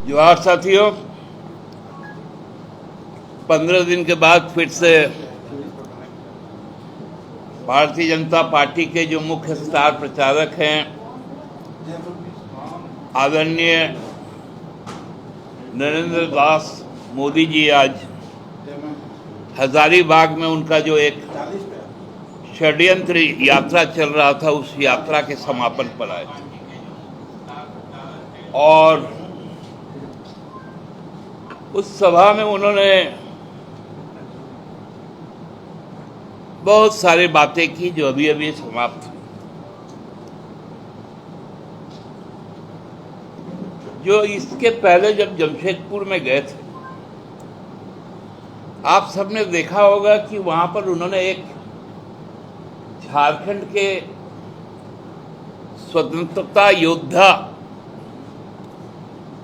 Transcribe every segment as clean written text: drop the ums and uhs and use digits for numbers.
जोहार साथियों, 15 दिन के बाद फिर से भारतीय जनता पार्टी के जो मुख्य स्टार प्रचारक हैं आदरणीय नरेंद्र दास मोदी जी आज हजारीबाग में उनका जो एक षड्यंत्र यात्रा चल रहा था उस यात्रा के समापन पर आए थे और उस सभा में उन्होंने बहुत सारी बातें की जो अभी अभी समाप्त हुई। जो इसके पहले जब जमशेदपुर में गए थे, आप सबने देखा होगा कि वहां पर उन्होंने एक झारखंड के स्वतंत्रता योद्धा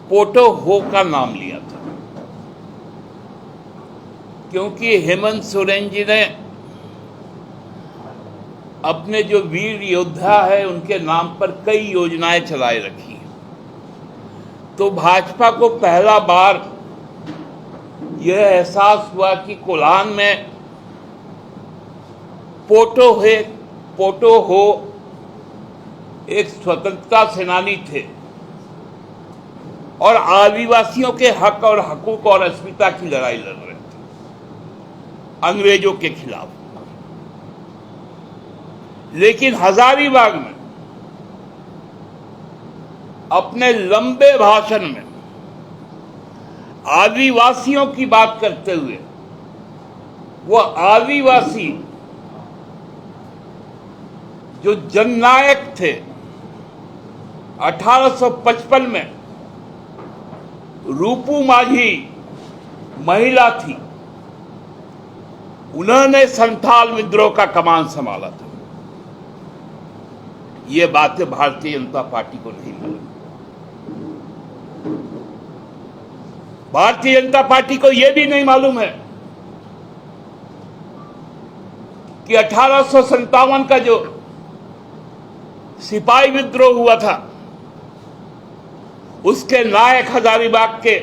पोटो हो का नाम लिया था, क्योंकि हेमंत सोरेन जी ने अपने जो वीर योद्धा है उनके नाम पर कई योजनाएं चलाए रखी हैं। तो भाजपा को पहला बार यह एहसास हुआ कि कोल्हान में पोटो हो एक स्वतंत्रता सेनानी थे और आदिवासियों के हक और हकूक और अस्मिता की लड़ाई लड़ रहे थे अंग्रेजों के खिलाफ। लेकिन हजारीबाग में अपने लंबे भाषण में आदिवासियों की बात करते हुए वो आदिवासी जो जननायक थे 1855 में रूपू माझी महिला थी, उन्होंने संथाल विद्रोह का कमान संभाला था। ये बातें भारतीय जनता पार्टी को नहीं मालूम। भारतीय जनता पार्टी को यह भी नहीं मालूम है कि 1857 का जो सिपाही विद्रोह हुआ था उसके नायक हजारीबाग के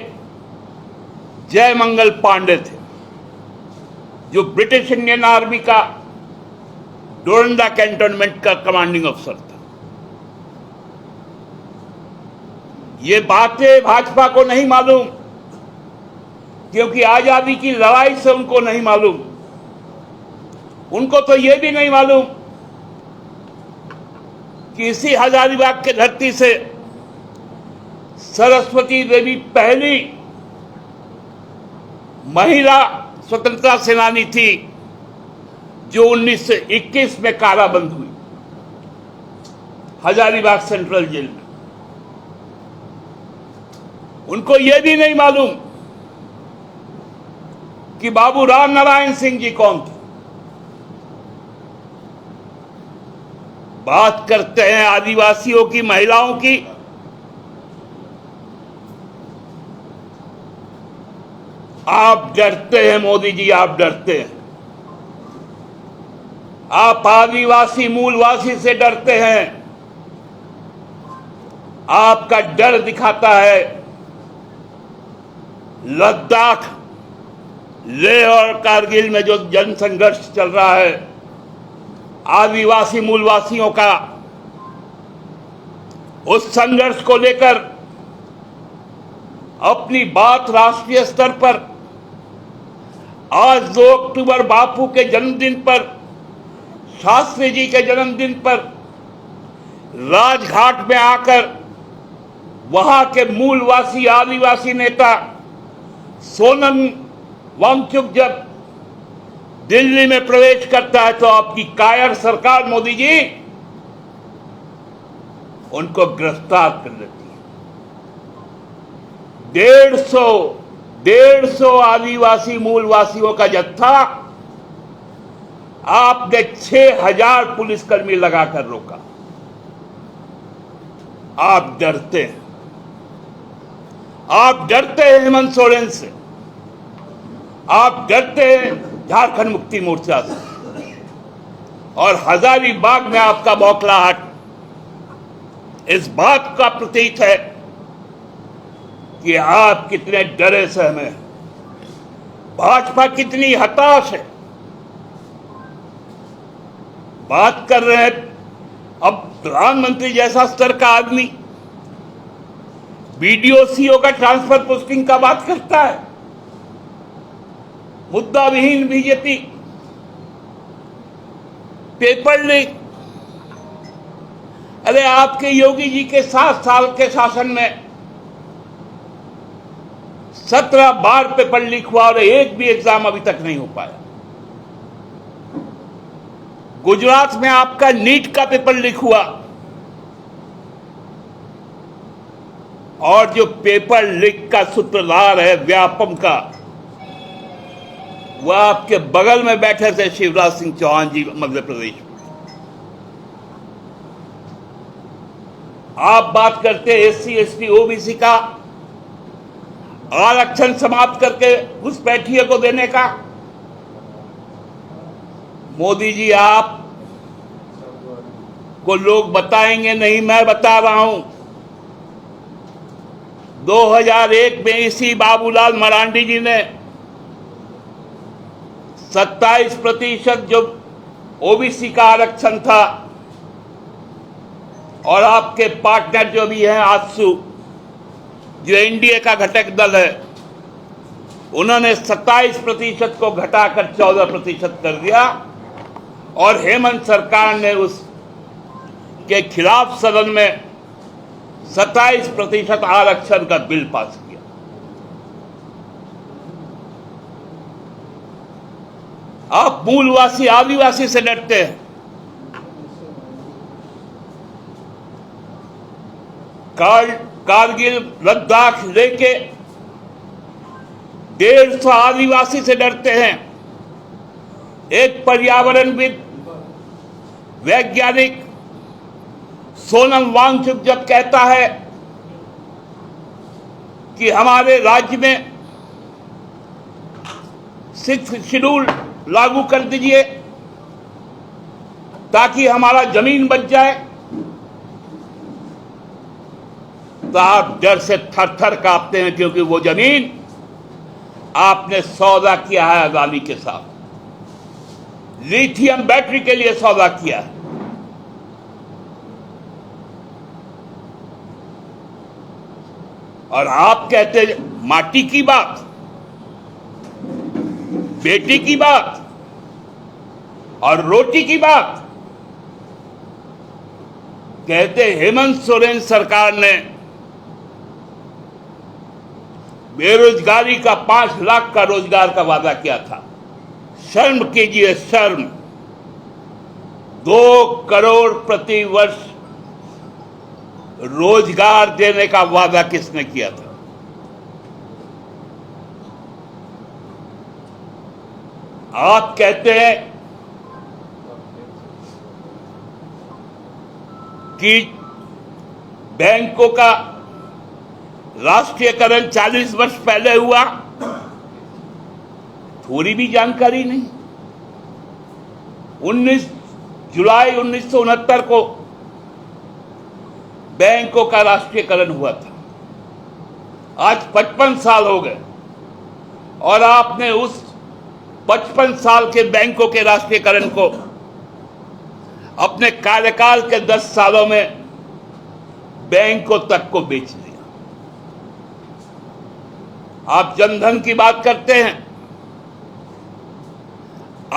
जयमंगल पांडे थे, जो ब्रिटिश इंडियन आर्मी का डोरंडा कैंटोनमेंट का कमांडिंग अफसर था। ये बातें भाजपा को नहीं मालूम, क्योंकि आजादी की लड़ाई से उनको नहीं मालूम। उनको तो यह भी नहीं मालूम कि इसी हजारीबाग के धरती से सरस्वती देवी पहली महिला स्वतंत्रता सेनानी थी जो 1921 में काराबंद हुई हजारीबाग सेंट्रल जेल में। उनको यह भी नहीं मालूम कि बाबू राम नारायण सिंह जी कौन थे। बात करते हैं आदिवासियों की, महिलाओं की, आप डरते हैं मोदी जी, आप डरते हैं। आप आदिवासी मूलवासी से डरते हैं। आपका डर दिखाता है लद्दाख, लेह और कारगिल में जो जन संघर्ष चल रहा है आदिवासी मूलवासियों का, उस संघर्ष को लेकर अपनी बात राष्ट्रीय स्तर पर आज 2 अक्टूबर बापू के जन्मदिन पर, शास्त्री जी के जन्मदिन पर राजघाट में आकर वहां के मूलवासी आदिवासी नेता सोनम वांगचुक जब दिल्ली में प्रवेश करता है तो आपकी कायर सरकार मोदी जी उनको गिरफ्तार कर लेती है। 150 आदिवासी मूलवासियों का जत्था आपने 6000 पुलिसकर्मी लगाकर रोका। आप डरते हैं, आप डरते हैं हेमंत सोरेन से, आप डरते हैं झारखंड मुक्ति मोर्चा से, और हजारीबाग में आपका बौखलाहट इस बात का प्रतीक है कि आप कितने डरे सहमे हैं, भाजपा कितनी हताश है। बात कर रहे हैं अब प्रधानमंत्री जैसा स्तर का आदमी बीडीओ सीओ का ट्रांसफर पोस्टिंग का बात करता है। मुद्दा विहीन बीजेपी, पेपर लीक। अरे आपके योगी जी के 7 साल के शासन में 17 बार पेपर लीक हुआ और एक भी एग्जाम अभी तक नहीं हो पाया। गुजरात में आपका नीट का पेपर लीक हुआ और जो पेपर लीक का सूत्रधार है व्यापम का, वह आपके बगल में बैठे थे शिवराज सिंह चौहान जी मध्य प्रदेश में। आप बात करते एससी एसटी ओबीसी का आरक्षण समाप्त करके घुसपैठिए को देने का। मोदी जी आप को लोग बताएंगे नहीं, मैं बता रहा हूं। 2001 में इसी बाबूलाल मरांडी जी ने 27% जो ओबीसी का आरक्षण था, और आपके पार्टनर जो भी हैं आजसू, जो एनडीए का घटक दल है, उन्होंने 27% को घटाकर 14% कर दिया और हेमंत सरकार ने उस के खिलाफ सदन में 27% आरक्षण का बिल पास किया। आप मूलवासी आदिवासी से डरते हैं। कारगिल लद्दाख लेके 150 आदिवासी से डरते हैं। एक पर्यावरणविद वैज्ञानिक सोनम वांगचुक जब कहता है कि हमारे राज्य में 6th शेड्यूल लागू कर दीजिए ताकि हमारा जमीन बच जाए, तो आप डर से थर थर कांपते हैं, क्योंकbe वो जमीन आपने सौदा किया है अदानी के साथ, लिथियम बैटरी के लिए सौदा किया है। और आप कहते माटी की बात, बेटी की बात और रोटी की बात। कहते हेमंत सोरेन सरकार ने बेरोजगारी का 5 लाख का रोजगार का वादा किया था। शर्म कीजिए, शर्म। 2 करोड़ प्रति वर्ष रोजगार देने का वादा किसने किया था? आप कहते हैं कि बैंकों का राष्ट्रीयकरण 40 वर्ष पहले हुआ, थोड़ी भी जानकारी नहीं। 19 जुलाई 1969 को बैंकों का राष्ट्रीयकरण हुआ था। आज 55 साल हो गए और आपने उस 55 साल के बैंकों के राष्ट्रीयकरण को अपने कार्यकाल के 10 सालों में बैंकों तक को बेच दिया। आप जनधन की बात करते हैं,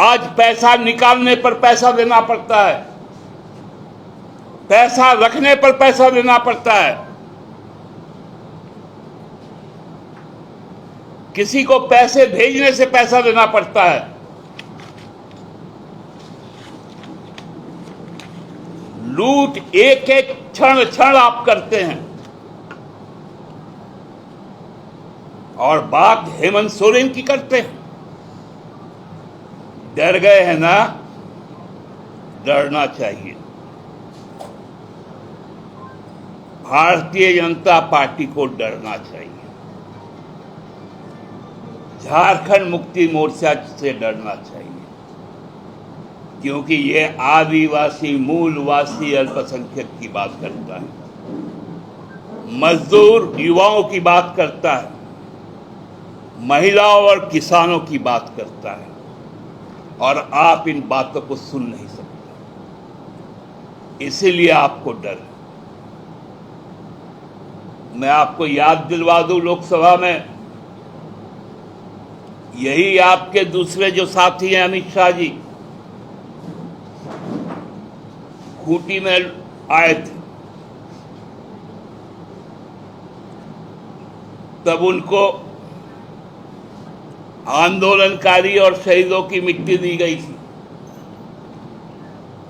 आज पैसा निकालने पर पैसा देना पड़ता है, पैसा रखने पर पैसा देना पड़ता है। किसी को पैसे भेजने से पैसा देना पड़ता है। लूट एक एक क्षण क्षण आप करते हैं। और बात हेमंत सोरेन की करते हैं। डर गए हैं ना? डरना चाहिए। भारतीय जनता पार्टी को डरना चाहिए। झारखंड मुक्ति मोर्चा से डरना चाहिए, क्योंकि ये आदिवासी मूलवासी अल्पसंख्यक की बात करता है। मजदूर युवाओं की बात करता है, महिलाओं और किसानों की बात करता है, और आप इन बातों को सुन नहीं सकते। इसीलिए आपको डर है। मैं आपको याद दिलवा दूं, लोकसभा में यही आपके दूसरे जो साथी हैं अमित शाह जी, खूंटी में आए थे, तब उनको आंदोलनकारी और शहीदों की मिट्टी दी गई थी।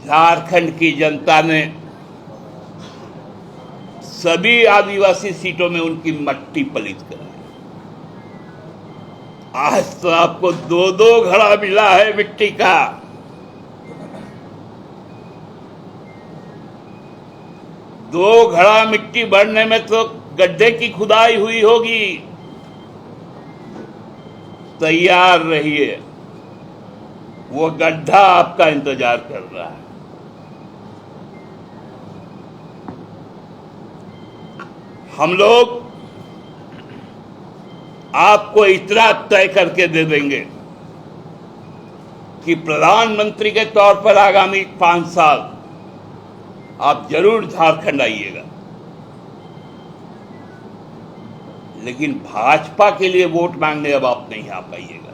झारखंड की जनता ने सभी आदिवासी सीटों में उनकी मट्टी पलित कराई। आज तो आपको दो दो घड़ा मिला है मिट्टी का। दो घड़ा मिट्टी भरने में तो गड्ढे की खुदाई हुई होगी। तैयार रहिए, वो गड्ढा आपका इंतजार कर रहा है। हम लोग आपको इतना तय करके दे देंगे कि प्रधानमंत्री के तौर पर आगामी 5 साल आप जरूर झारखंड आइएगा, लेकिन भाजपा के लिए वोट मांगने अब आप नहीं आ पाइएगा।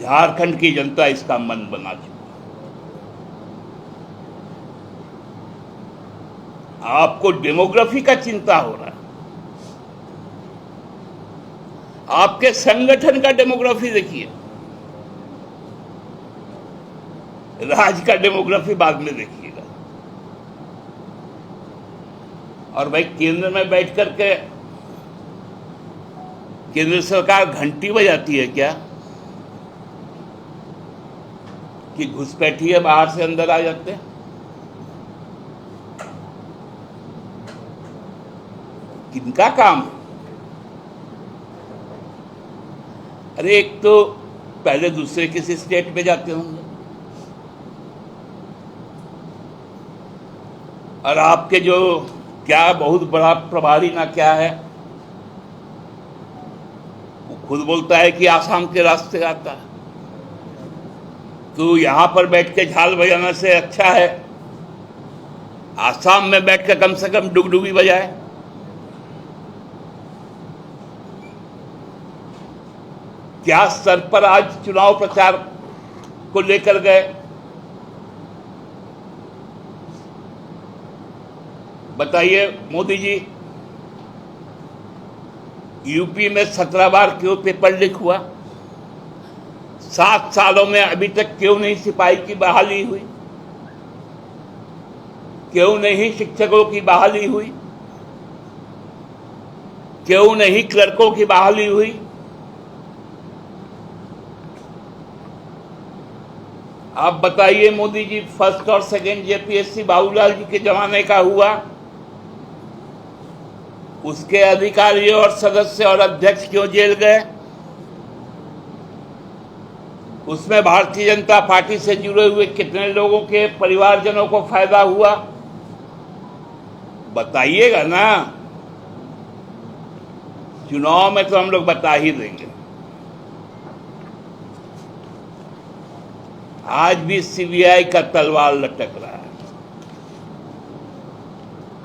झारखंड की जनता इसका मन बना चुकी है। आपको डेमोग्राफी का चिंता हो रहा है, आपके संगठन का डेमोग्राफी देखिए, राज्य का डेमोग्राफी बाद में देखिएगा। और भाई केंद्र में बैठ करके केंद्र सरकार घंटी बजाती है क्या कि घुसपैठिए बाहर से अंदर आ जाते हैं? किनका काम है? अरे एक तो पहले दूसरे किसी स्टेट में जाते होंगे, और आपके जो क्या बहुत बड़ा प्रभारी ना क्या है, वो खुद बोलता है कि आसाम के रास्ते आता है। तो यहां पर बैठ के झाल बजाने से अच्छा है आसाम में बैठ के कम से कम डुगडुगी बजाए। क्या स्तर पर आज चुनाव प्रचार को लेकर गए? बताइए मोदी जी, यूपी में 17 बार क्यों पेपर लीक हुआ? 7 सालों में अभी तक क्यों नहीं सिपाही की बहाली हुई? क्यों नहीं शिक्षकों की बहाली हुई? क्यों नहीं क्लर्कों की बहाली हुई? आप बताइए मोदी जी, फर्स्ट और सेकंड जेपीएससी बाबूलाल जी के जमाने का हुआ, उसके अधिकारी और सदस्य और अध्यक्ष क्यों जेल गए? उसमें भारतीय जनता पार्टी से जुड़े हुए कितने लोगों के परिवारजनों को फायदा हुआ? बताइएगा ना। चुनाव में तो हम लोग बता ही देंगे। आज भी सीबीआई का तलवार लटक रहा है,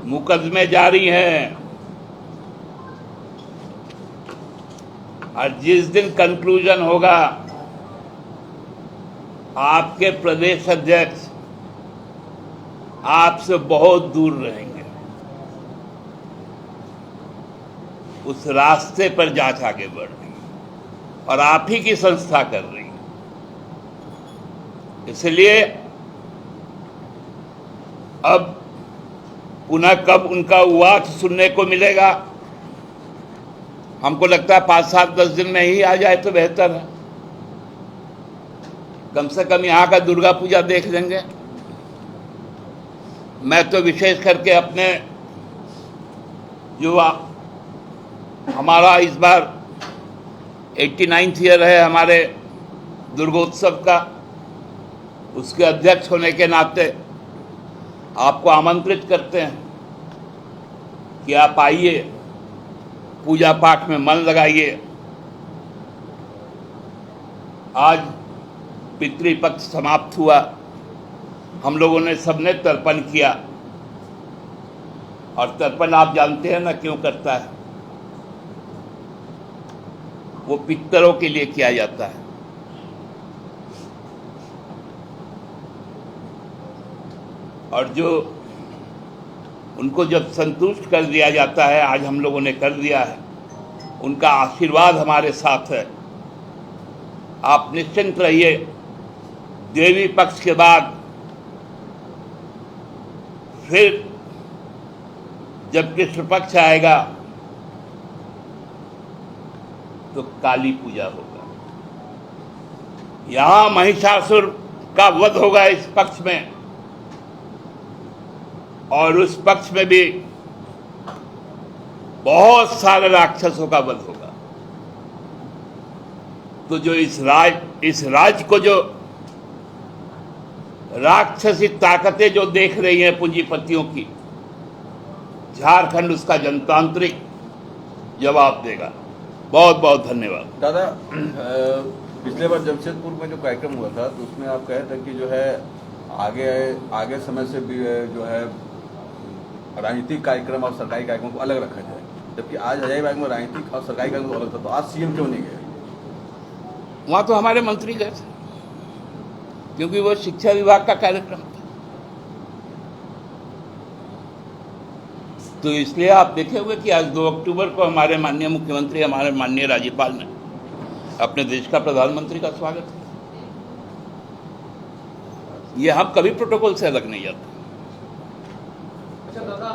मुकदमे जारी हैं, और जिस दिन कंक्लूजन होगा आपके प्रदेश अध्यक्ष आपसे बहुत दूर रहेंगे। उस रास्ते पर जांच आगे बढ़ रही है और आप ही की संस्था कर रही है। इसलिए अब पुनः कब उनका वाद सुनने को मिलेगा? हमको लगता है 5-7-10 दिन में ही आ जाए तो बेहतर है। कम से कम यहाँ का दुर्गा पूजा देख लेंगे। मैं तो विशेष करके अपने जो हमारा इस बार 89th ईयर है हमारे दुर्गोत्सव का, उसके अध्यक्ष होने के नाते आपको आमंत्रित करते हैं कि आप आइए, पूजा पाठ में मन लगाइए। आज पितृपक्ष समाप्त हुआ, हम लोगों ने सबने तर्पण किया, और तर्पण आप जानते हैं ना क्यों करता है? वो पितरों के लिए किया जाता है। और जो उनको जब संतुष्ट कर दिया जाता है, आज हम लोगों ने कर दिया है, उनका आशीर्वाद hमारे साथ है। आप निश्चिंत रहिए, देवी पक्ष के बाद फिर जब कृष्ण पक्ष आएगा तो काली पूजा होगा। यहां महिषासुर का वध होगा इस पक्ष में, और उस पक्ष में भी बहुत सारे राक्षसों का वध होगा। तो जो इस राज्य को जो राक्षसी ताकतें जो देख रही हैं पूंजीपतियों की, झारखंड उसका जनतांत्रिक जवाब देगा। बहुत बहुत धन्यवाद। दादा, पिछले बार जमशेदपुर में जो कार्यक्रम हुआ था तो उसमें आप कहे थे कि जो है आगे समय से भी जो है राजनीतिक कार्यक्रम और सरकारी कार्यक्रम को अलग रखा जाए, जबकि आज हजारीबाग में राजनीतिक और सरकारी कार्यक्रम अलग था, तो आज सीएम क्यों नहीं गए? वहां तो हमारे मंत्री गए थे, क्योंकि वो शिक्षा विभाग का कार्यक्रम था। तो इसलिए आप देखे हुए कि आज 2 अक्टूबर को हमारे माननीय मुख्यमंत्री, हमारे माननीय राज्यपाल ने अपने देश का प्रधानमंत्री का स्वागत किया। ये हम कभी प्रोटोकॉल से अलग नहीं जाते। अच्छा दादा,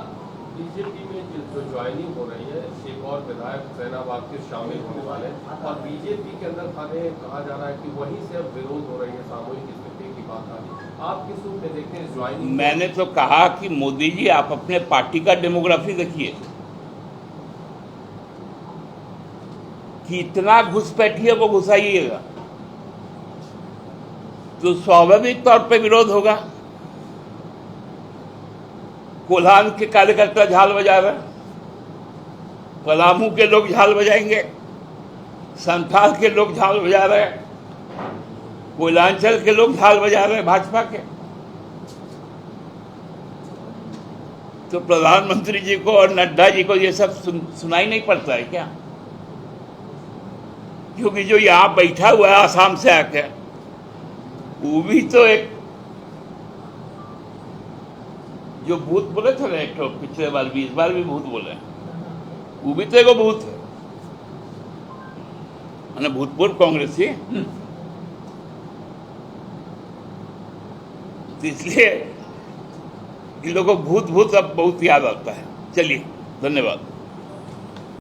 बीजेपी में जो ज्वाइनिंग हो रही है, एक और विधायक सेनाबाग के शामिल होने वाले हैं, और बीजेपी के अंदर कहा जा रहा है कि वहीं से अब विरोध हो रही है, सामूहिक इस्तीफे की बात आ रही है। आप किस रूप में देखते हैं ज्वाइनिंग? मैंने तो कहा कि मोदी जी, आप अपने पार्टी का डेमोग्राफी देखिए कि इतना घुसपैठियों को घुसाइएगा तो स्वाभाविक तौर पे विरोध होगा। कोल्हान के कार्यकर्ता झाल बजा रहे, पलामू के लोग झाल बजाएंगे, संथाल के लोग झाल बजा रहे, कोयलांचल के लोग झाल बजा रहे भाजपा के। तो प्रधानमंत्री जी को और नड्डा जी को ये सब सुनाई नहीं पड़ता है क्या? क्योंकि जो यहां बैठा हुआ है आसाम से आके, वो भी तो एक जो भूत बोले थे ना, एक तो पिछले बार भी, इस बार भी भूत बोले, वो भी तो एक भूत है, मैंने भूतपूर्व कांग्रेसी। तो इसलिए इन लोगों को भूत अब बहुत याद आता है। चलिए, धन्यवाद।